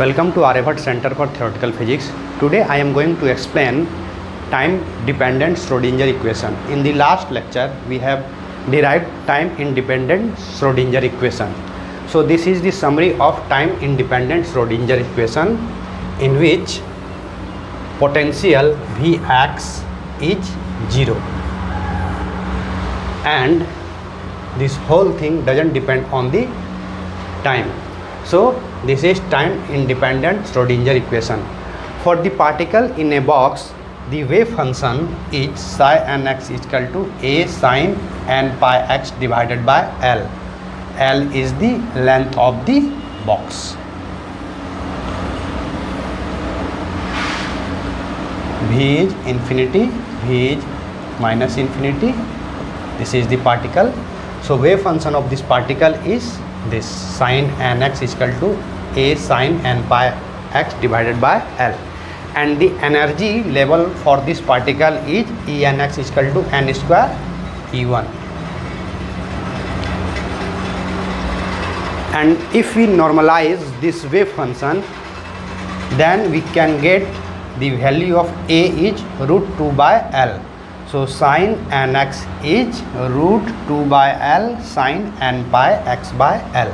Welcome to Aryabhat Center for Theoretical Physics. Today I am going to explain time-dependent Schrödinger equation. In the last lecture we have derived time-independent Schrödinger equation. So this is the summary of time-independent Schrödinger equation, in which potential Vx is 0 and this whole thing doesn't depend on the time. So this is time independent Schrödinger equation. For the particle in a box, the wave function is psi nx is equal to a sin n pi x divided by L. L is the length of the box. V is infinity, V is minus infinity. This is the particle. So wave function of this particle is this sin nx is equal to a sin n pi x divided by L, and the energy level for this particle is E nx is equal to n square E1. And if we normalize this wave function, then we can get the value of A is root 2 by L. So sin nx is root 2 by L sin n pi x by L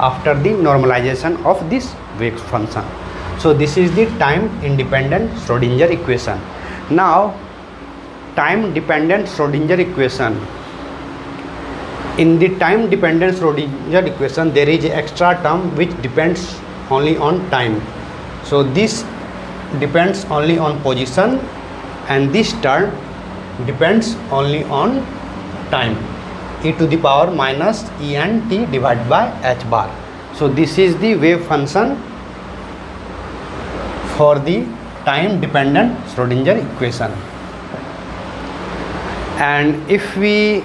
after the normalization of this wave function. So this is the time independent Schrödinger equation. Now time dependent Schrödinger equation. In the time dependent Schrödinger equation there is an extra term which depends only on time. So this depends only on position, and this term depends only on time, e to the power minus e n t divided by h bar. So this is the wave function for the time dependent Schrödinger equation. And if we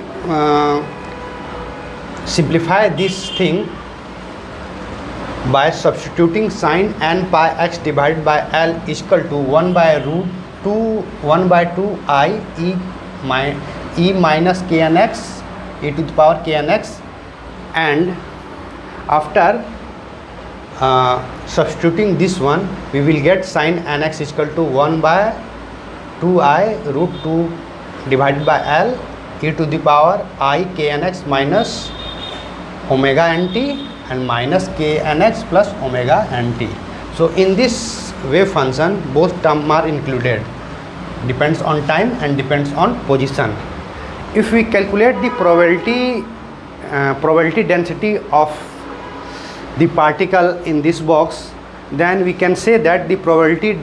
simplify this thing by substituting sin n pi x divided by L is equal to 1 by root 1 by 2 I e minus knx e to the power knx, and after substituting this one we will get sin nx is equal to 1 by 2I root 2 divided by L e to the power I knx minus omega nt and minus knx plus omega nt. So in this wave function both terms are included, depends on time and depends on position. If we calculate the probability density of the particle in this box, then we can say that the probability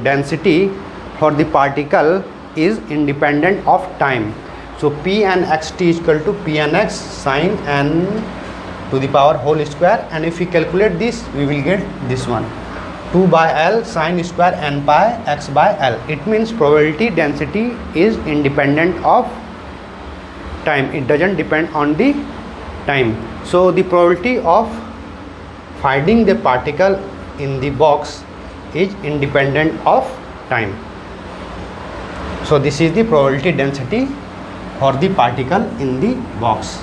density for the particle is independent of time. So p n x t is equal to p n x sin n to the power whole square, and if we calculate this we will get this one 2 by L sin square n pi x by L. It means probability density is independent of time, it doesn't depend on the time. So the probability of finding the particle in the box is independent of time. So this is the probability density for the particle in the box.